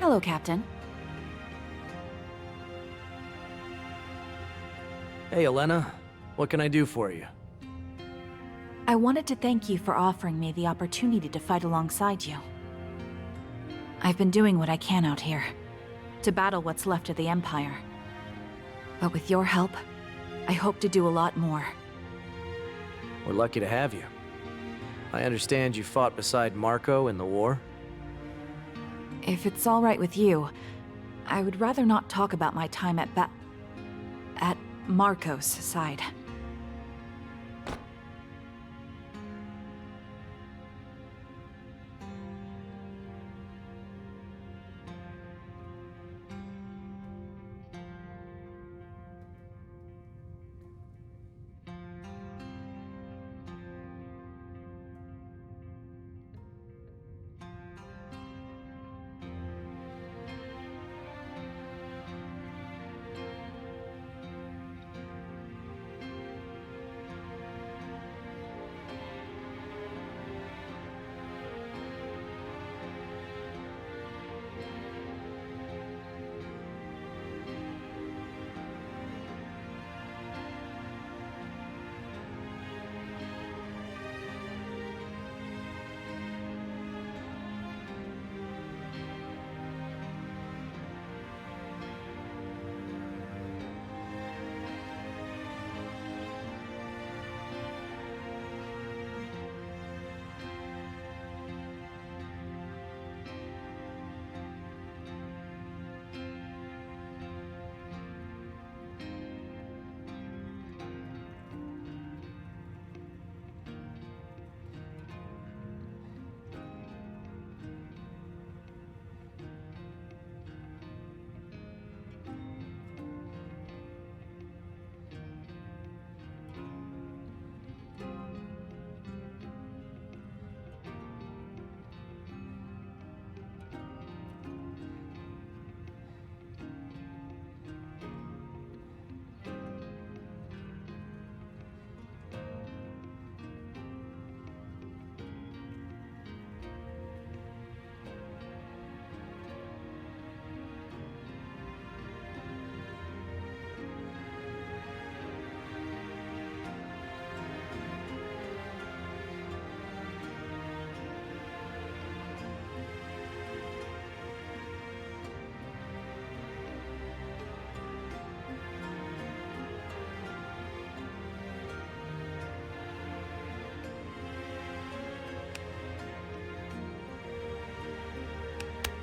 Hello, Captain. Hey, Elena. What can I do for you? I wanted to thank you for offering me the opportunity to fight alongside you. I've been doing what I can out here, to battle what's left of the Empire. But with your help, I hope to do a lot more. We're lucky to have you. I understand you fought beside Marco in the war? If it's all right with you, I would rather not talk about my time at Marco's side.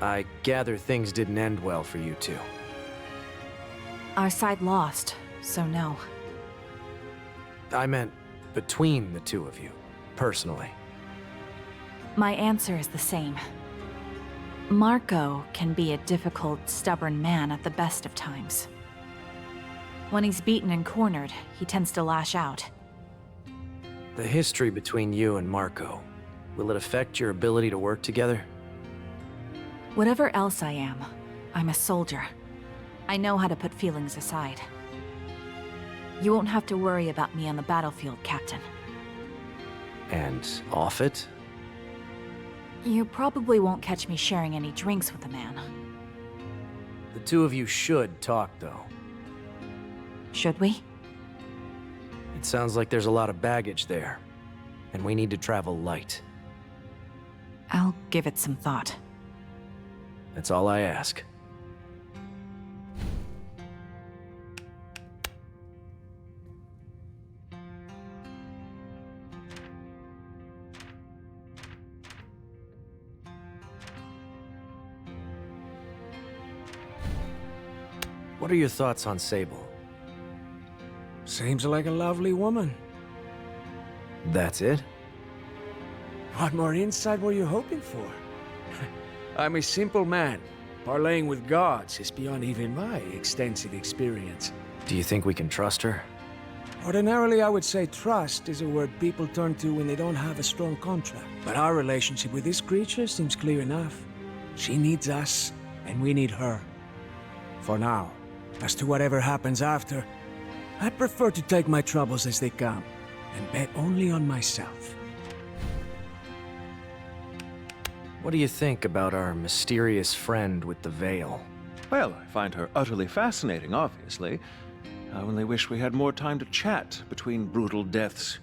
I gather things didn't end well for you two. Our side lost, so no. I meant between the two of you, personally. My answer is the same. Marco can be a difficult, stubborn man at the best of times. When he's beaten and cornered, he tends to lash out. The history between you and Marco, will it affect your ability to work together? Whatever else I am, I'm a soldier. I know how to put feelings aside. You won't have to worry about me on the battlefield, Captain. And off it? You probably won't catch me sharing any drinks with the man. The two of you should talk, though. Should we? It sounds like there's a lot of baggage there, and we need to travel light. I'll give it some thought. That's all I ask. What are your thoughts on Sable? Seems like a lovely woman. That's it? What more insight were you hoping for? I'm a simple man. Parlaying with gods is beyond even my extensive experience. Do you think we can trust her? Ordinarily, I would say trust is a word people turn to when they don't have a strong contract. But our relationship with this creature seems clear enough. She needs us, and we need her. For now. As to whatever happens after, I prefer to take my troubles as they come, and bet only on myself. What do you think about our mysterious friend with the veil? Well, I find her utterly fascinating, obviously. I only wish we had more time to chat between brutal deaths.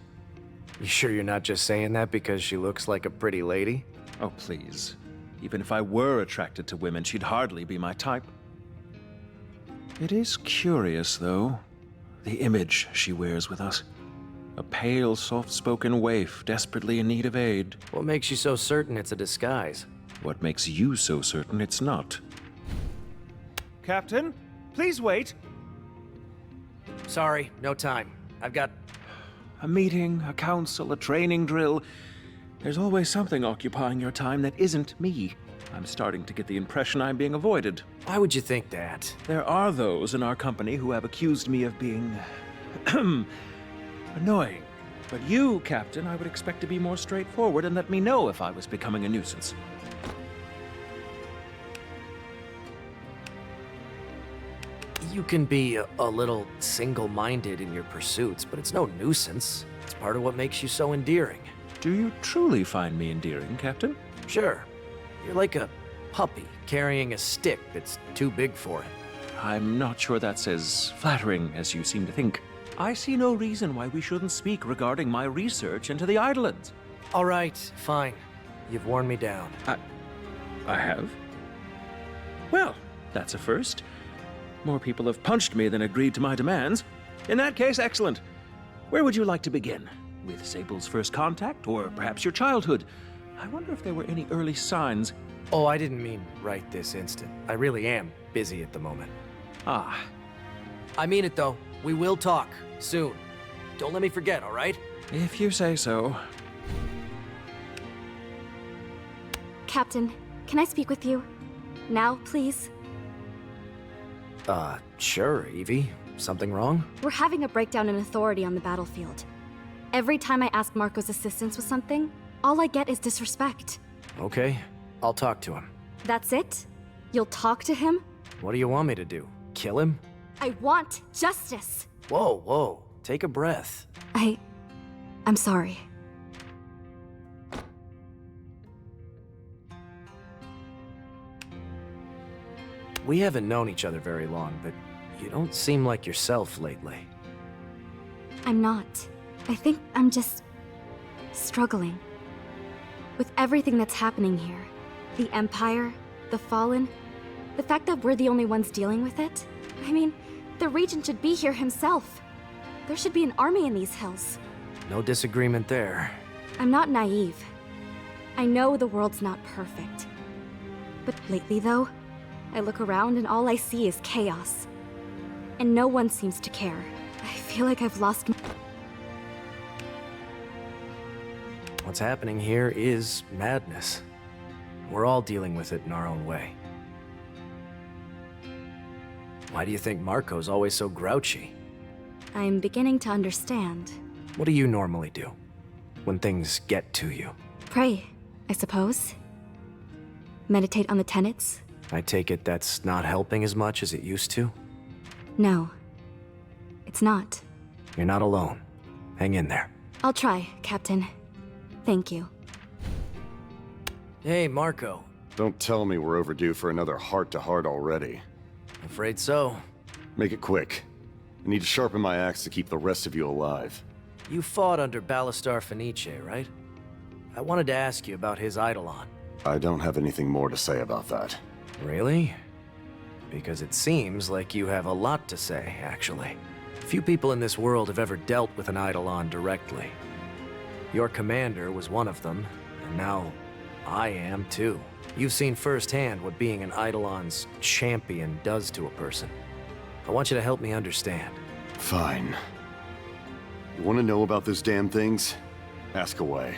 You sure you're not just saying that because she looks like a pretty lady? Oh, please. Even if I were attracted to women, she'd hardly be my type. It is curious, though, the image she wears with us. A pale, soft-spoken waif, desperately in need of aid. What makes you so certain it's a disguise? What makes you so certain it's not? Captain, please wait. Sorry, no time. I've got... A meeting, a council, a training drill. There's always something occupying your time that isn't me. I'm starting to get the impression I'm being avoided. Why would you think that? There are those in our company who have accused me of being... annoying. But you, Captain, I would expect to be more straightforward and let me know if I was becoming a nuisance. You can be a little single-minded in your pursuits, but it's no nuisance. It's part of what makes you so endearing. Do you truly find me endearing, Captain? Sure. You're like a puppy carrying a stick that's too big for it. I'm not sure that's as flattering as you seem to think. I see no reason why we shouldn't speak regarding my research into the Eidolons. All right, fine. You've worn me down. I have? Well, that's a first. More people have punched me than agreed to my demands. In that case, excellent. Where would you like to begin? With Sable's first contact, or perhaps your childhood? I wonder if there were any early signs. Oh, I didn't mean right this instant. I really am busy at the moment. Ah, I mean it, though. We will talk. Soon. Don't let me forget, all right? if you say so. Captain, can I speak with you? Now, please? Sure, Evie. Something wrong? We're having a breakdown in authority on the battlefield. Every time I ask Marco's assistance with something, all I get is disrespect. Okay. I'll talk to him. That's it? You'll talk to him? What do you want me to do? Kill him? I want justice! Whoa, whoa. Take a breath. I'm sorry. We haven't known each other very long, but you don't seem like yourself lately. I'm not. I think I'm just... struggling. With everything that's happening here. The Empire, the Fallen, the fact that we're the only ones dealing with it. I mean, the Regent should be here himself. There should be an army in these hills. No disagreement there. I'm not naive. I know the world's not perfect. But lately, though, I look around and all I see is chaos. And no one seems to care. I feel like I've lost my... What's happening here is madness. We're all dealing with it in our own way. Why do you think Marco's always so grouchy? I'm beginning to understand. What do you normally do when things get to you? Pray, I suppose. Meditate on the tenets? I take it that's not helping as much as it used to? No. It's not. You're not alone. Hang in there. I'll try, Captain. Thank you. Hey, Marco. Don't tell me we're overdue for another heart-to-heart already. Afraid so. Make it quick. I need to sharpen my axe to keep the rest of you alive. You fought under Ballastar Fenice, right? I wanted to ask you about his Eidolon. I don't have anything more to say about that. Really? Because it seems like you have a lot to say, actually. Few people in this world have ever dealt with an Eidolon directly. Your commander was one of them, and now I am too. You've seen firsthand what being an Eidolon's champion does to a person. I want you to help me understand. Fine. You want to know about those damn things? Ask away.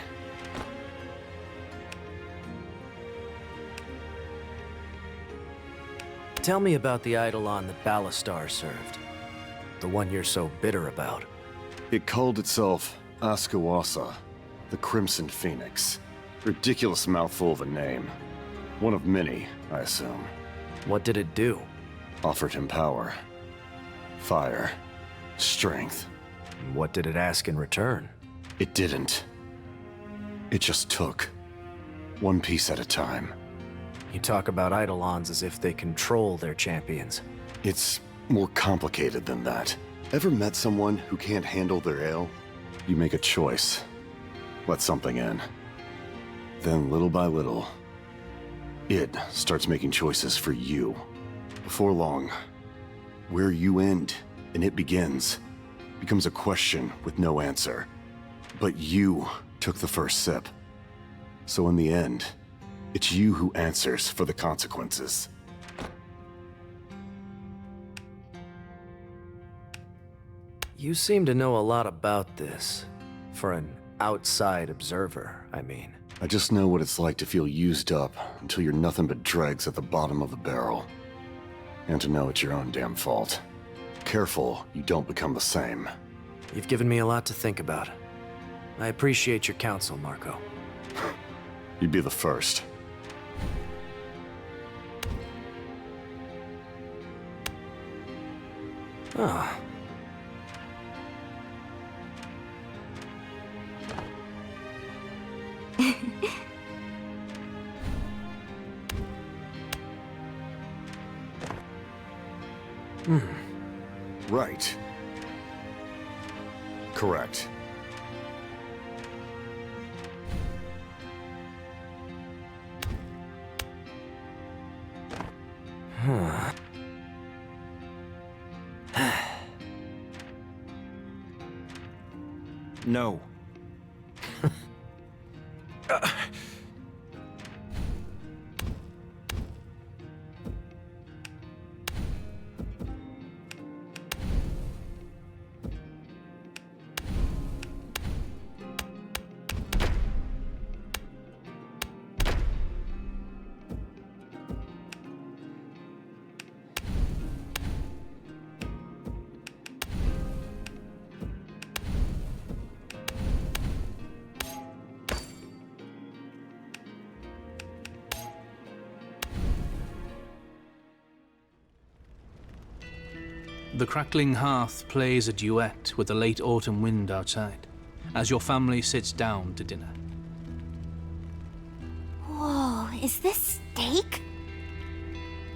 Tell me about the Eidolon that Ballastar served. The one you're so bitter about. It called itself Askawasa, the Crimson Phoenix. Ridiculous mouthful of a name. One of many, I assume. What did it do? Offered him power. Fire. Strength. What did it ask in return? It didn't. It just took. one piece at a time. You talk about Eidolons as if they control their champions. It's more complicated than that. Ever met someone who can't handle their ale? You make a choice. Let something in. Then little by little, it starts making choices for you. Before long, where you end and it begins becomes a question with no answer. But you took the first sip. So in the end, it's you who answers for the consequences. You seem to know a lot about this. For an outside observer, I mean. I just know what it's like to feel used up until you're nothing but dregs at the bottom of the barrel. And to know it's your own damn fault. Careful you don't become the same. You've given me a lot to think about. I appreciate your counsel, Marco. You'd be the first. Ah. Right. Correct. No. The crackling hearth plays a duet with the late autumn wind outside, as your family sits down to dinner. Whoa, is this steak?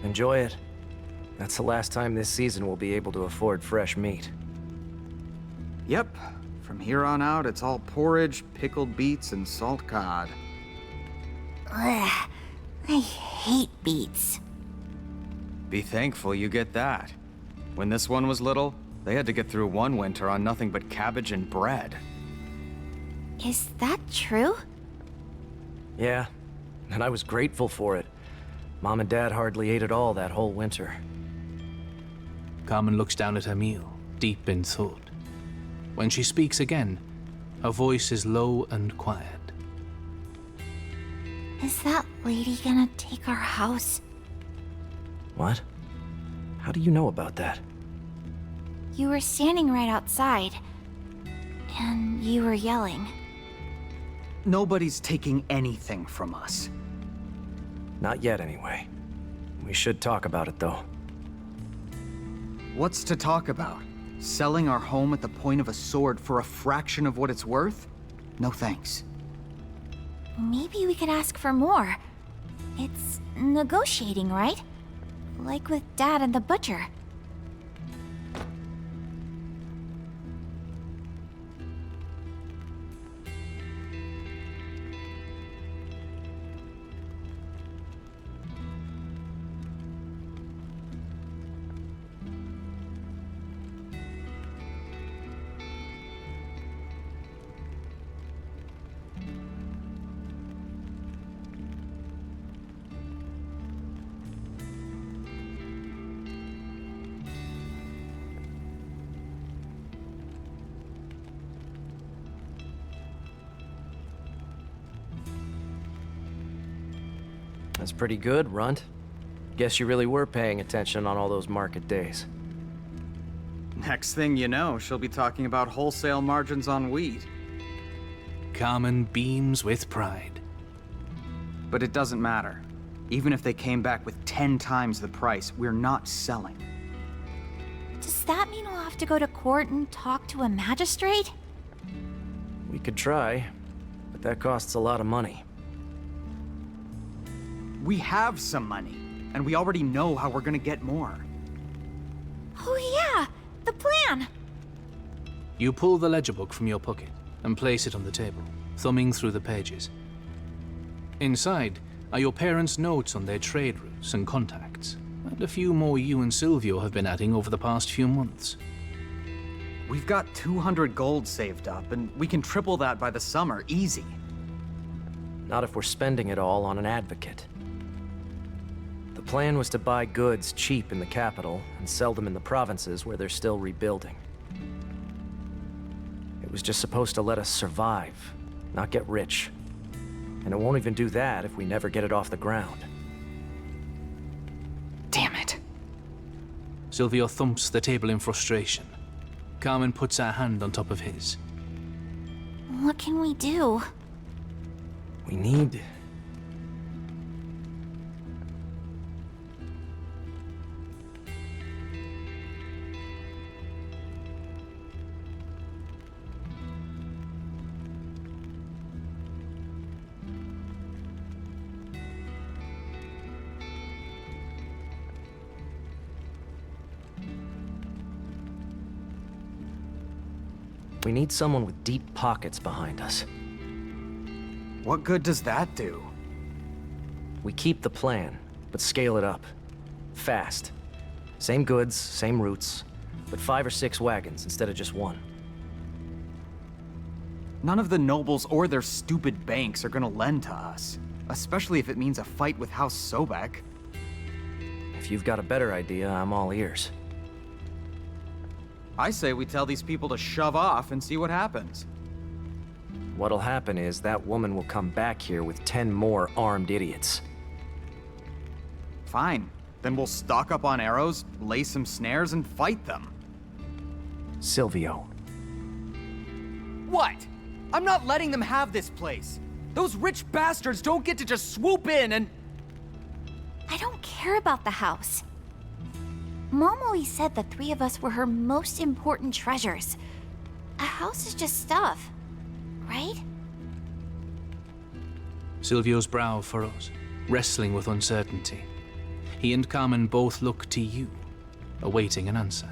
Enjoy it. That's the last time this season we'll be able to afford fresh meat. Yep. From here on out, it's all porridge, pickled beets, and salt cod. Ugh, I hate beets. Be thankful you get that. When this one was little, they had to get through one winter on nothing but cabbage and bread. Is that true? Yeah, and I was grateful for it. Mom and Dad hardly ate at all that whole winter. Carmen looks down at her meal, deep in thought. When she speaks again, her voice is low and quiet. Is that lady gonna take our house? What? How do you know about that? You were standing right outside, and you were yelling. Nobody's taking anything from us. Not yet, anyway. We should talk about it, though. What's to talk about? Selling our home at the point of a sword for a fraction of what it's worth? No thanks. Maybe we could ask for more. It's negotiating, right? Like with Dad and the butcher. That's pretty good, Runt. Guess you really were paying attention on all those market days. Next thing you know, she'll be talking about wholesale margins on wheat. Carmen beams with pride. But it doesn't matter. Even if they came back with 10 times the price, we're not selling. Does that mean we'll have to go to court and talk to a magistrate? We could try, but that costs a lot of money. We have some money, and we already know how we're gonna get more. Oh yeah, the plan! You pull the ledger book from your pocket and place it on the table, thumbing through the pages. Inside are your parents' notes on their trade routes and contacts, and a few more you and Silvio have been adding over the past few months. We've got 200 gold saved up, and we can triple that by the summer, easy. Not if we're spending it all on an advocate. The plan was to buy goods cheap in the capital and sell them in the provinces where they're still rebuilding. It was just supposed to let us survive, not get rich. And it won't even do that if we never get it off the ground. Damn it. Silvio thumps the table in frustration. Carmen puts her hand on top of his. What can we do? We need... We need someone with deep pockets behind us. What good does that do? We keep the plan, but scale it up. Fast. Same goods, same routes, but 5 or 6 wagons instead of just 1. None of the nobles or their stupid banks are gonna lend to us. Especially if it means a fight with House Sobek. If you've got a better idea, I'm all ears. I say we tell these people to shove off and see what happens. What'll happen is that woman will come back here with 10 more armed idiots. Fine. Then we'll stock up on arrows, lay some snares, and fight them. Silvio. What? I'm not letting them have this place. Those rich bastards don't get to just swoop in and... I don't care about the house. Mom always said the 3 of us were her most important treasures. A house is just stuff, right? Silvio's brow furrows, wrestling with uncertainty. He and Carmen both look to you, awaiting an answer.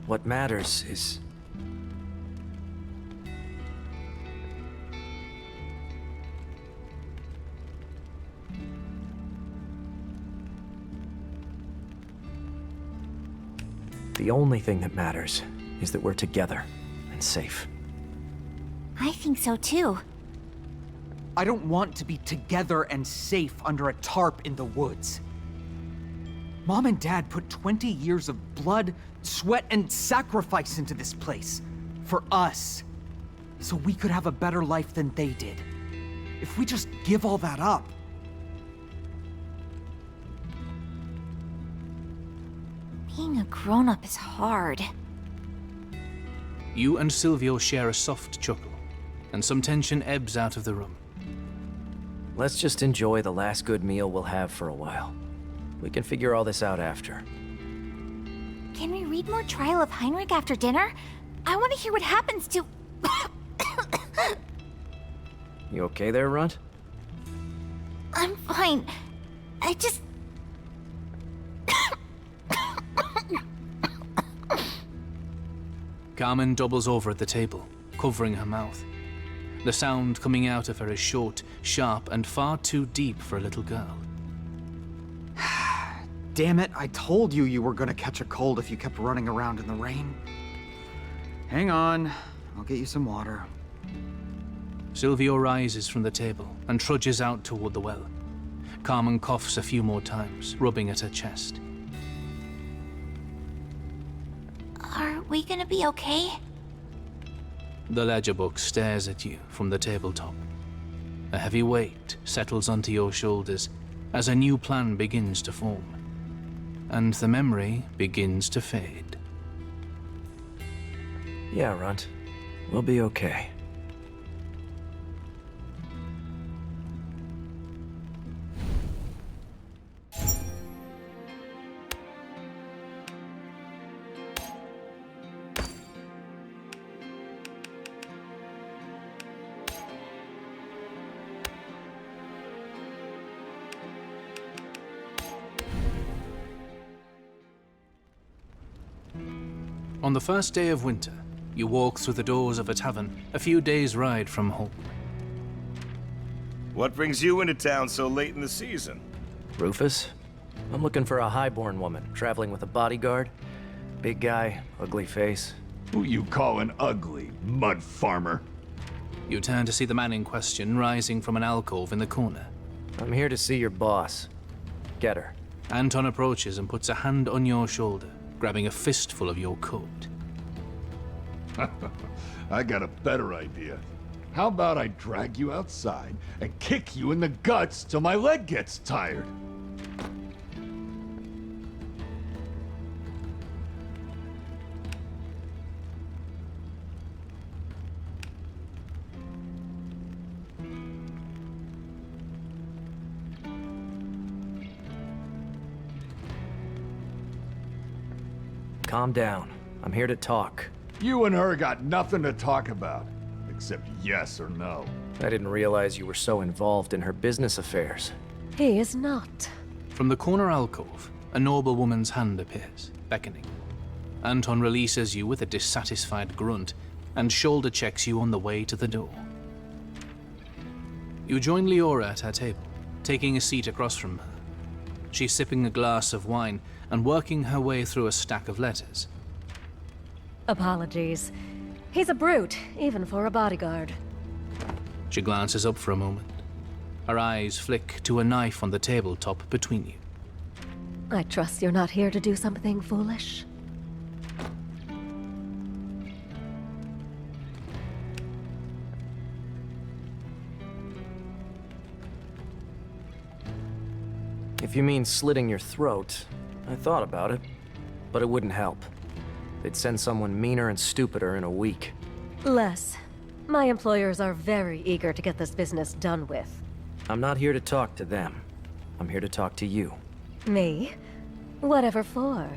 What matters is... The only thing that matters is that we're together and safe. I think so too. I don't want to be together and safe under a tarp in the woods. Mom and Dad put 20 years of blood, sweat, and sacrifice into this place. For us. So we could have a better life than they did. If we just give all that up... Being a grown-up is hard. You and Silvio share a soft chuckle, and some tension ebbs out of the room. Let's just enjoy the last good meal we'll have for a while. We can figure all this out after. Can we read more Trial of Heinrich after dinner? I want to hear what happens to... You okay there, Runt? I'm fine. I just... Carmen doubles over at the table, covering her mouth. The sound coming out of her is short, sharp, and far too deep for a little girl. Damn it, I told you you were gonna catch a cold if you kept running around in the rain. Hang on, I'll get you some water. Silvio rises from the table and trudges out toward the well. Carmen coughs a few more times, rubbing at her chest. Are we gonna be okay? The ledger book stares at you from the tabletop. A heavy weight settles onto your shoulders as a new plan begins to form. And the memory begins to fade. Yeah, Runt. We'll be okay. On the first day of winter, you walk through the doors of a tavern a few days' ride from home. What brings you into town so late in the season? Rufus? I'm looking for a highborn woman, traveling with a bodyguard. Big guy, ugly face. Who you calling ugly, mud farmer? You turn to see the man in question rising from an alcove in the corner. I'm here to see your boss. Get her. Anton approaches and puts a hand on your shoulder, grabbing a fistful of your coat. I got a better idea. How about I drag you outside and kick you in the guts till my leg gets tired? Calm down. I'm here to talk. You and her got nothing to talk about, except yes or no. I didn't realize you were so involved in her business affairs. He is not. From the corner alcove, a noble woman's hand appears, beckoning. Anton releases you with a dissatisfied grunt and shoulder checks you on the way to the door. You join Leora at her table, taking a seat across from her. She's sipping a glass of wine and working her way through a stack of letters. Apologies. He's a brute, even for a bodyguard. She glances up for a moment. Her eyes flick to a knife on the tabletop between you. I trust you're not here to do something foolish. If you mean slitting your throat, I thought about it, but it wouldn't help. They'd send someone meaner and stupider in a week. Les, my employers are very eager to get this business done with. I'm not here to talk to them. I'm here to talk to you. Me? Whatever for?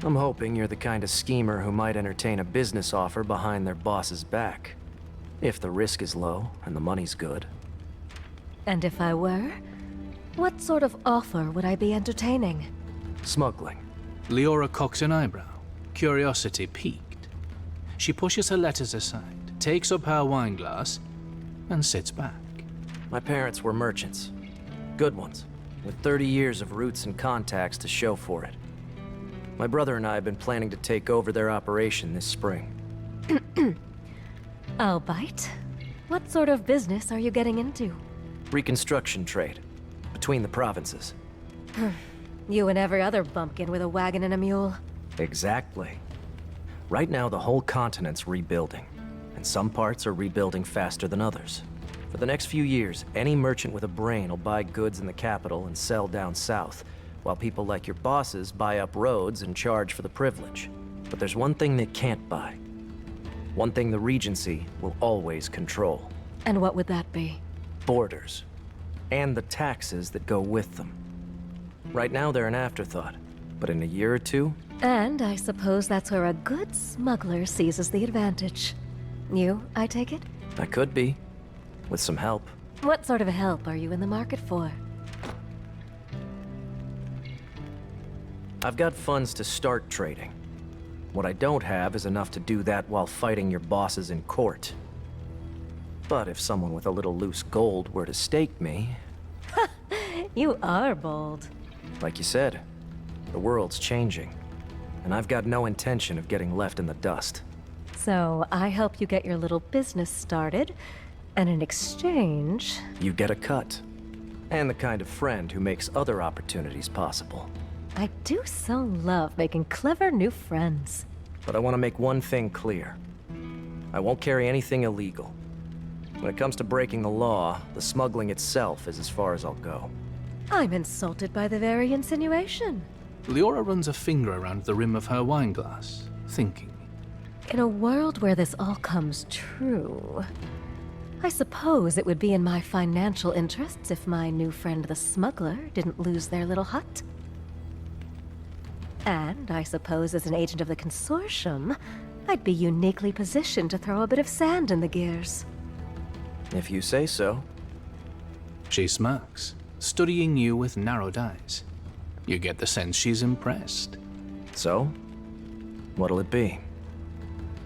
I'm hoping you're the kind of schemer who might entertain a business offer behind their boss's back. If the risk is low and the money's good. And if I were? What sort of offer would I be entertaining? Smuggling. Leora cocks an eyebrow, curiosity piqued. She pushes her letters aside, takes up her wine glass, and sits back. My parents were merchants. Good ones, with 30 years of roots and contacts to show for it. My brother and I have been planning to take over their operation this spring. I'll bite. What sort of business are you getting into? Reconstruction trade, between the provinces. You and every other bumpkin with a wagon and a mule. Exactly. Right now, the whole continent's rebuilding, and some parts are rebuilding faster than others. For the next few years, any merchant with a brain will buy goods in the capital and sell down south, while people like your bosses buy up roads and charge for the privilege. But there's one thing they can't buy. One thing the Regency will always control. And what would that be? Borders. And the taxes that go with them. Right now, they're an afterthought. But in a year or two... And I suppose that's where a good smuggler seizes the advantage. You, I take it? I could be. With some help. What sort of help are you in the market for? I've got funds to start trading. What I don't have is enough to do that while fighting your bosses in court. But if someone with a little loose gold were to stake me... You are bold. Like you said, the world's changing. And I've got no intention of getting left in the dust. So I help you get your little business started, and in exchange... You get a cut. And the kind of friend who makes other opportunities possible. I do so love making clever new friends. But I want to make one thing clear. I won't carry anything illegal. When it comes to breaking the law, the smuggling itself is as far as I'll go. I'm insulted by the very insinuation. Leora runs a finger around the rim of her wine glass, thinking. In a world where this all comes true, I suppose it would be in my financial interests if my new friend the smuggler didn't lose their little hut. And I suppose as an agent of the consortium, I'd be uniquely positioned to throw a bit of sand in the gears. If you say so. She smirks, studying you with narrowed eyes. You get the sense she's impressed. So? What'll it be?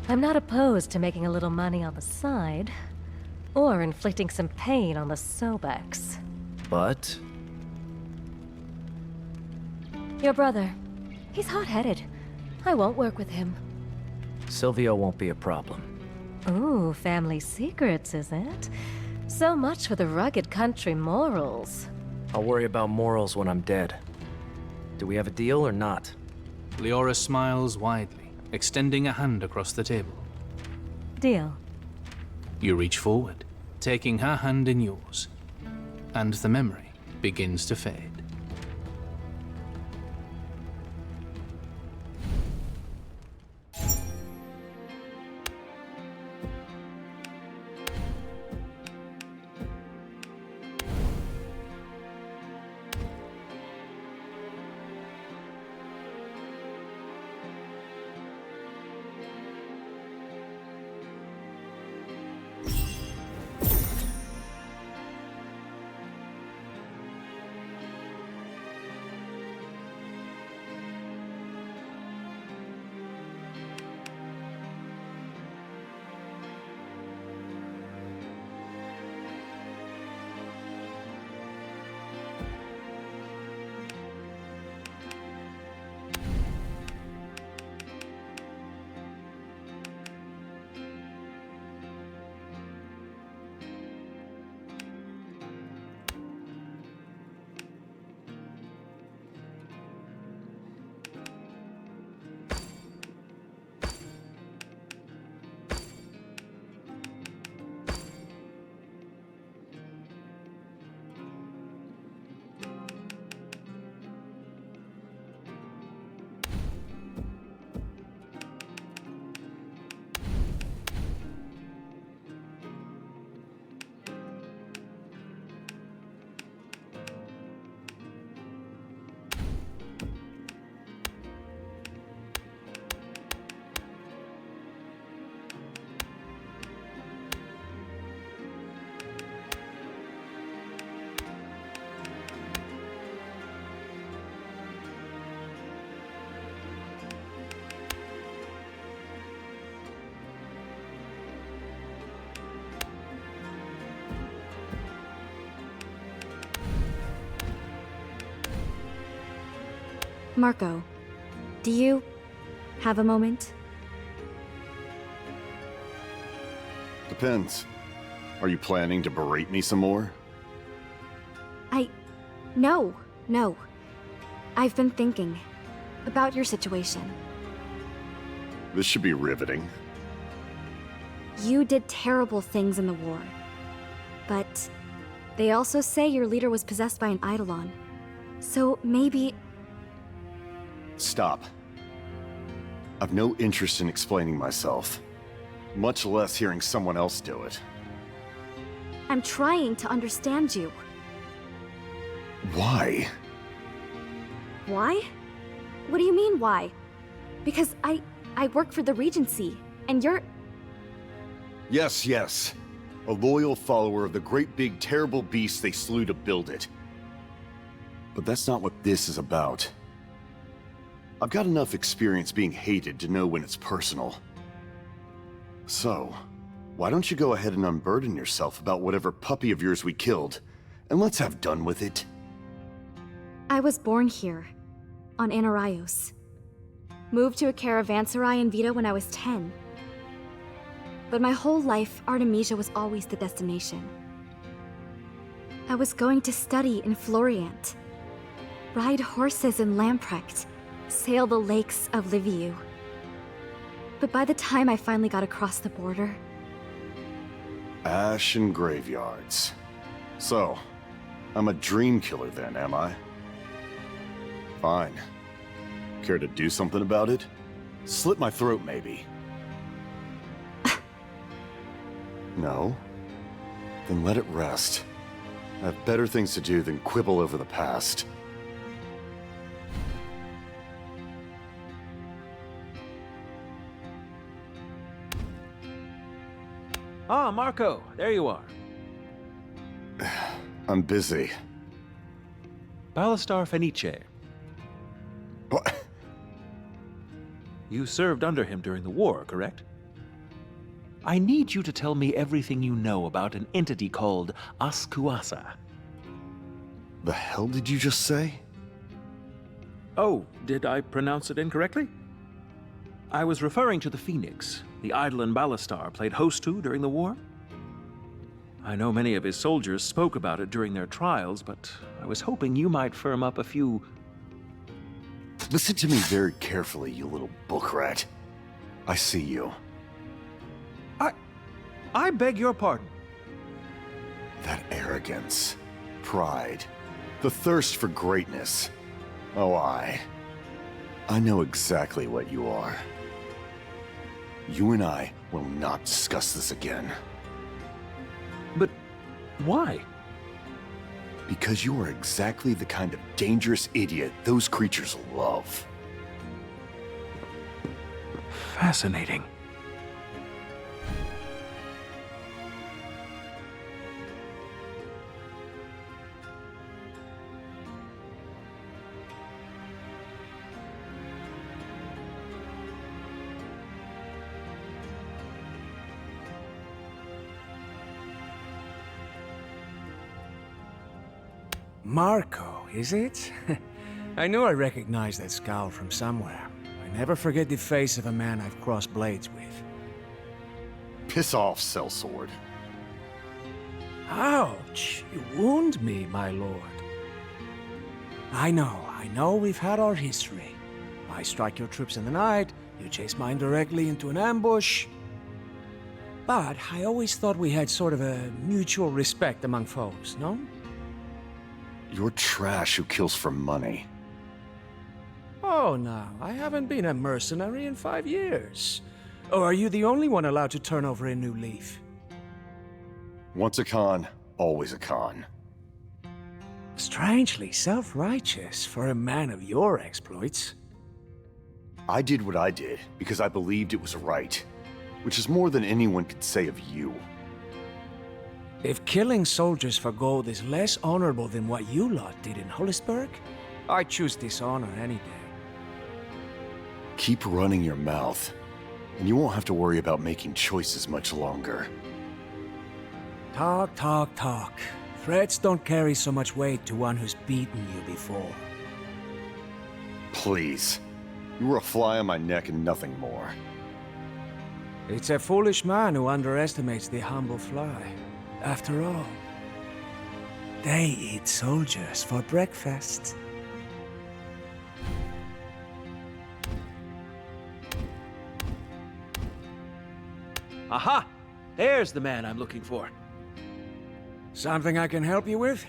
I'm not opposed to making a little money on the side, or inflicting some pain on the Sobeks. But Your brother, he's hot-headed. I won't work with him. Silvio won't be a problem. Ooh, family secrets, is it? So much for the rugged country morals. I'll worry about morals when I'm dead. Do we have a deal or not? Leora smiles widely, extending a hand across the table. Deal. You reach forward, taking her hand in yours, and the memory begins to fade. Marco, do you have a moment? Depends. Are you planning to berate me some more? No. I've been thinking about your situation. This should be riveting. You did terrible things in the war. But they also say your leader was possessed by an Eidolon. So maybe... Stop. I've no interest in explaining myself. Much less hearing someone else do it. I'm trying to understand you. Why? Why? What do you mean, why? Because I work for the Regency, and you're... Yes. A loyal follower of the great big terrible beast they slew to build it. But that's not what this is about. I've got enough experience being hated to know when it's personal. So, why don't you go ahead and unburden yourself about whatever puppy of yours we killed, and let's have done with it. I was born here, on Anaraios. Moved to a caravanserai in Vita when I was 10. But my whole life, Artemisia was always the destination. I was going to study in Floriant, ride horses in Lamprecht, sail the lakes of Liviu. But by the time I finally got across the border... Ash and graveyards. So, I'm a dream killer then, am I? Fine. Care to do something about it? Slit my throat, maybe. No? Then let it rest. I have better things to do than quibble over the past. Ah, Marco, there you are. I'm busy. Ballastar Fenice. What? You served under him during the war, correct? I need you to tell me everything you know about an entity called Askuasa. The hell did you just say? Oh, did I pronounce it incorrectly? I was referring to the Phoenix, the Eidolon Ballastar played host to during the war. I know many of his soldiers spoke about it during their trials, but I was hoping you might firm up a few... Listen to me very carefully, you little book rat. I see you. I beg your pardon. That arrogance, pride, the thirst for greatness. Oh, I know exactly what you are. You and I will not discuss this again. But why? Because you are exactly the kind of dangerous idiot those creatures love. Fascinating. Marco, is it? I knew I recognized that scowl from somewhere. I never forget the face of a man I've crossed blades with. Piss off, sellsword. Ouch! You wound me, my lord. I know we've had our history. I strike your troops in the night, you chase mine directly into an ambush. But I always thought we had sort of a mutual respect among foes, no? You're trash who kills for money. Oh, no, I haven't been a mercenary in 5 years. Or are you the only one allowed to turn over a new leaf? Once a con, always a con. Strangely self-righteous for a man of your exploits. I did what I did because I believed it was right, which is more than anyone could say of you. If killing soldiers for gold is less honorable than what you lot did in Hollisburg, I choose dishonor any day. Keep running your mouth, and you won't have to worry about making choices much longer. Talk, talk, talk. Threats don't carry so much weight to one who's beaten you before. Please. You were a fly on my neck and nothing more. It's a foolish man who underestimates the humble fly. After all, they eat soldiers for breakfast. Aha! There's the man I'm looking for. Something I can help you with?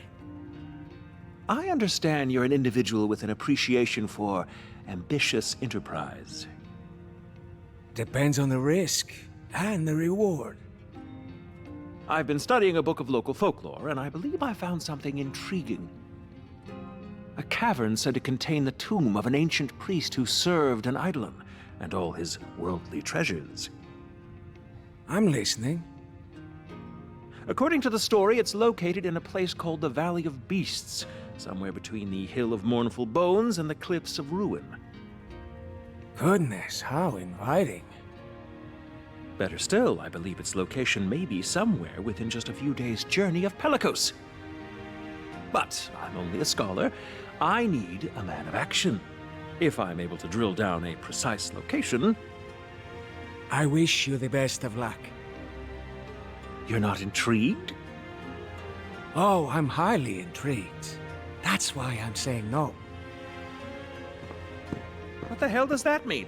I understand you're an individual with an appreciation for ambitious enterprise. Depends on the risk and the reward. I've been studying a book of local folklore, and I believe I found something intriguing. A cavern said to contain the tomb of an ancient priest who served an Eidolon, and all his worldly treasures. I'm listening. According to the story, it's located in a place called the Valley of Beasts, somewhere between the Hill of Mournful Bones and the Cliffs of Ruin. Goodness, how inviting. Better still, I believe its location may be somewhere within just a few days' journey of Pelicos. But I'm only a scholar. I need a man of action. If I'm able to drill down a precise location... I wish you the best of luck. You're not intrigued? Oh, I'm highly intrigued. That's why I'm saying no. What the hell does that mean?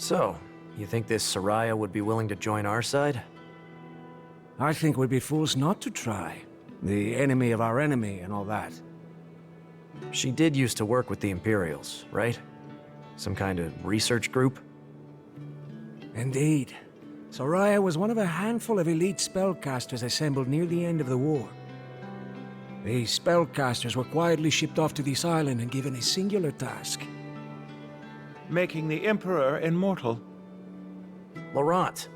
So, you think this Soraya would be willing to join our side? I think we'd be fools not to try. The enemy of our enemy and all that. She did used to work with the Imperials, right? Some kind of research group? Indeed. Soraya was one of a handful of elite spellcasters assembled near the end of the war. These spellcasters were quietly shipped off to this island and given a singular task. Making the Emperor immortal. Laurent,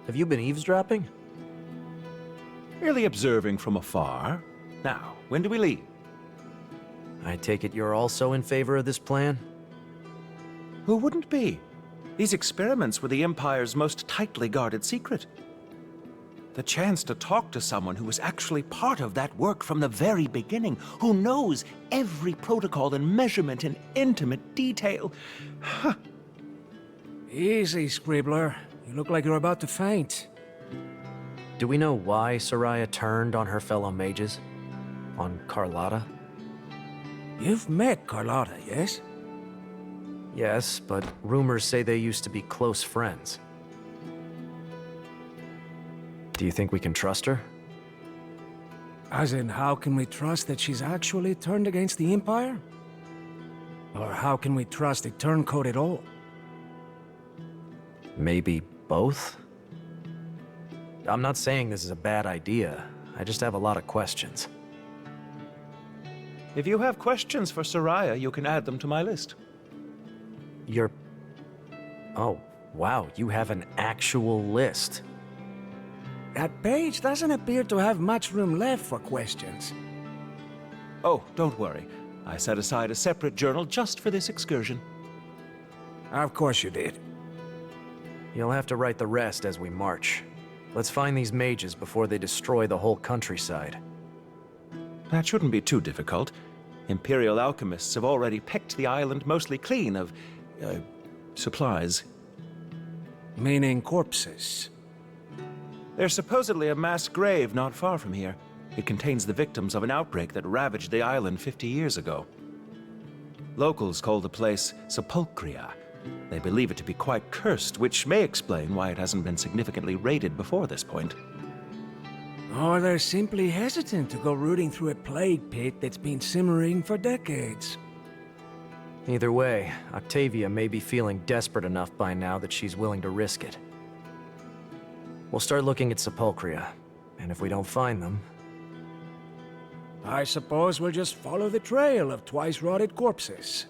have you been eavesdropping? Merely observing from afar. Now, when do we leave? I take it you're also in favor of this plan? Who wouldn't be? These experiments were the Empire's most tightly guarded secret. The chance to talk to someone who was actually part of that work from the very beginning, who knows every protocol and measurement in intimate detail. Huh. Easy, Scribbler. You look like you're about to faint. Do we know why Soraya turned on her fellow mages? On Carlotta? You've met Carlotta, yes? Yes, but rumors say they used to be close friends. Do you think we can trust her? As in, how can we trust that she's actually turned against the Empire? Or how can we trust a turncoat at all? Maybe both? I'm not saying this is a bad idea. I just have a lot of questions. If you have questions for Soraya, you can add them to my list. You're... Oh, wow, you have an actual list. That page doesn't appear to have much room left for questions. Oh, don't worry. I set aside a separate journal just for this excursion. Of course you did. You'll have to write the rest as we march. Let's find these mages before they destroy the whole countryside. That shouldn't be too difficult. Imperial alchemists have already picked the island mostly clean of... supplies. Meaning corpses. There's supposedly a mass grave not far from here. It contains the victims of an outbreak that ravaged the island 50 years ago. Locals call the place Sepulchria. They believe it to be quite cursed, which may explain why it hasn't been significantly raided before this point. Or they're simply hesitant to go rooting through a plague pit that's been simmering for decades. Either way, Octavia may be feeling desperate enough by now that she's willing to risk it. We'll start looking at Sepulchria, and if we don't find them... I suppose we'll just follow the trail of twice-rotted corpses.